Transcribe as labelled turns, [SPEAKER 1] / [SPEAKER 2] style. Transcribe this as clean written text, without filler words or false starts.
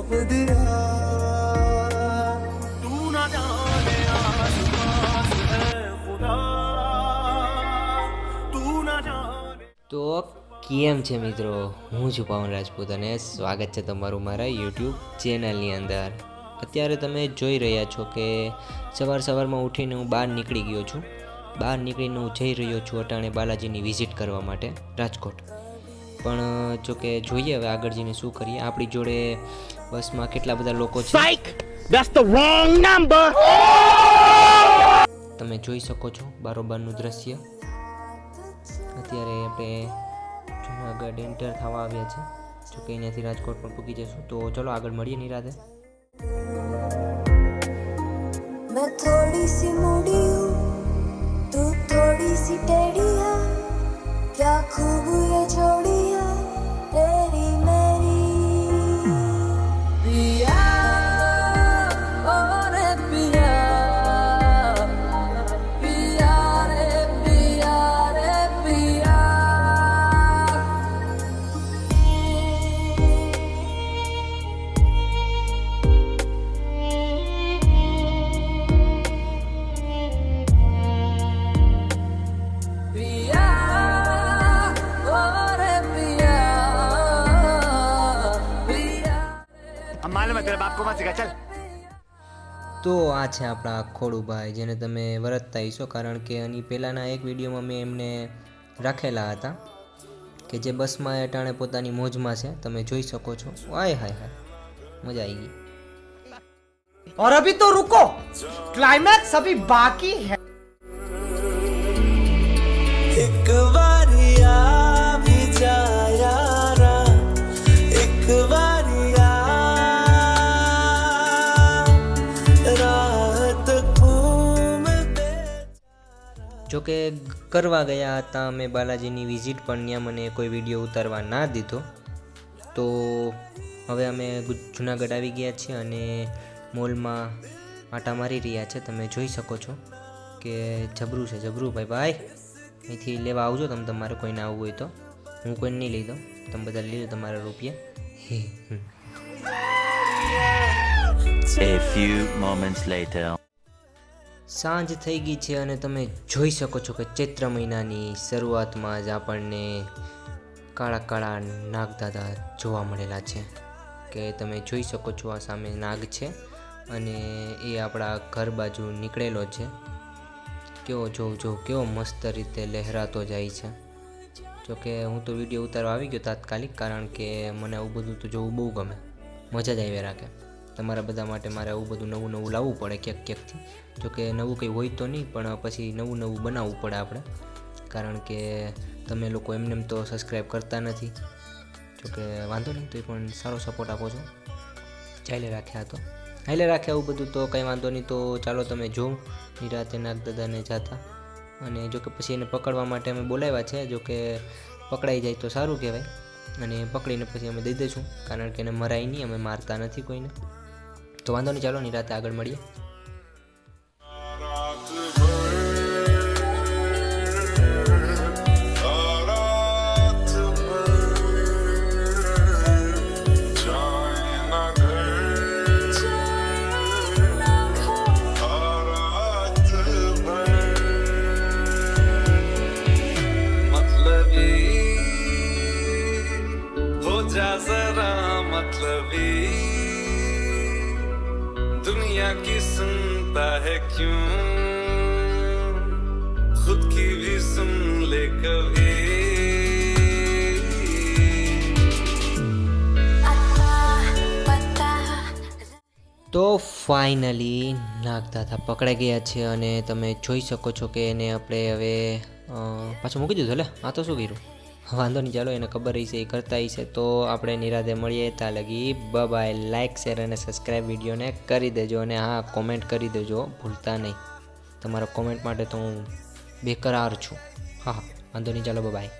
[SPEAKER 1] सौंप दिया। तू ना जाने आसपास है खुदा, तू ना जाने।
[SPEAKER 2] તો કેમ છે મિત્રો, હું છું પવન રાજપૂત અને સ્વાગત છે તમારું મારા યુટ્યુબ ચેનલની અંદર. અત્યારે તમે જોઈ રહ્યા છો કે સવારમાં ઉઠીને હું બહાર નીકળી ગયો છું. બહાર નીકળીને હું જઈ રહ્યો છું અટાણે બાલાજીની વિઝિટ કરવા માટે રાજકોટ. પણ જો કે જોઈએ હવે આગળ જઈને શું કરીએ. આપણી જોડે બસમાં કેટલા બધા લોકો છે તમે જોઈ શકો છો બારોબારનું દ્રશ્ય. અત્યારે આપણે જુનાગઢ એન્ટર થવા આવ્યા છે. જો કે અહીંયાથી રાજકોટ પણ પૂકી જશું. તો ચલો આગળ મળીએ નિરાતે.
[SPEAKER 3] मैं थोड़ी सी मूडी हूँ, तू थोड़ी सी टेढ़ी है, क्या खूब ये जोड़ी है तेरी मेरी. पिया ओ रे पिया, पिया रे पिया रे पिया.
[SPEAKER 2] તો આ છે આપણા ખોડુભાઈ, જેને તમે વરતતા હશો કારણ કે આની પહેલાંના એક વિડીયોમાં મેં એમને રાખેલા હતા કે જે બસમાં અટાણે પોતાની મોજમાં છે. તમે જોઈ શકો છો. હાય હાય હાય, મજા આવી ગઈ.
[SPEAKER 4] और अभी तो रुको, क्लाइमैक्स अभी बाकी है.
[SPEAKER 1] एक बारिया भी जा यारा, एक बारिया रात घूम दे.
[SPEAKER 2] જોકે કરવા ગયા હતા અમે બાલાજીની વિઝિટ, પણ ત્યાં મને કોઈ વિડીયો ઉતારવા ના દીધો. તો હવે અમે જુનાગઢ આવી ગયા છીએ અને મોલમાં આટા મારી રહ્યા છે. તમે જોઈ શકો છો કે જબરું છે, જબરું ભાઈ. અહીંથી લેવા આવજો તમે, તમારે કોઈને આવવું હોય તો. હું કોઈને નહીં લઈ દઉં, તમે બધા લઈ લો તમારા રૂપિયા.
[SPEAKER 5] A few moments later.
[SPEAKER 2] સાંજ થઈ ગઈ છે અને તમે જોઈ શકો છો કે ચૈત્ર મહિનાની શરૂઆતમાં જ આપણને કાળા કાળા નાગદાદા જોવા મળેલા છે. કે તમે જોઈ શકો છો આ સામે નાગ છે અને એ આપણા ઘર બાજુ નીકળેલો છે. કેવો મસ્ત રીતે લહેરાતો જાય છે. જોકે હું તો વિડીયો ઉતારવા આવી ગયો તાત્કાલિક, કારણ કે મને આવું બધું તો જોવું બહુ ગમે, મજા જ આવી રાખે. તમારા બધા માટે મારે આવું બધું નવું નવું લાવવું પડે ક્યાંકથી. જોકે નવું કંઈ હોય તો નહીં, પણ પછી નવું બનાવવું પડે આપણે, કારણ કે તમે લોકો એમને તો સબસ્ક્રાઈબ કરતા નથી. જોકે વાંધો નહીં, તો એ પણ સારો સપોર્ટ આપો છો. ચાલે રાખ્યા આવું બધું તો કંઈ વાંધો નહીં. તો ચાલો તમે જોઉં નિરાતે નાગદાદાને જાતા. અને જોકે પછી એને પકડવા માટે અમે બોલાવ્યા છે. જોકે પકડાઈ જાય તો સારું કહેવાય, અને પકડીને પછી અમે દઈ દઈશું, કારણ કે એને મરાય નહીં, અમે મારતા નથી કોઈને. તો વાંધો નહીં, ચાલો નિરાતે આગળ મળીએ.
[SPEAKER 1] दुनिया की सुनता है क्यों, खुद की भी सुन ले कभी.
[SPEAKER 2] તો ફાઇનલી નાગદાદા પકડાઈ ગયા છે અને તમે જોઈ શકો છો કે એને આપણે હવે પાછું મૂકી દીધું. આ તો શું કર્યું? વાંધો નહીં, ચાલો એને ખબર હશે, એ કરતા હશે. તો આપણે નિરાતે મળીએ. ત્યાં લગી બાય. લાઇક, શેર અને સબસ્ક્રાઈબ વિડીયોને કરી દેજો. અને હા, કોમેન્ટ કરી દેજો ભૂલતા નહીં. તમારા કોમેન્ટ માટે તો હું બેકરાર છું. હા, વાંધો નહીં, ચાલો બાય.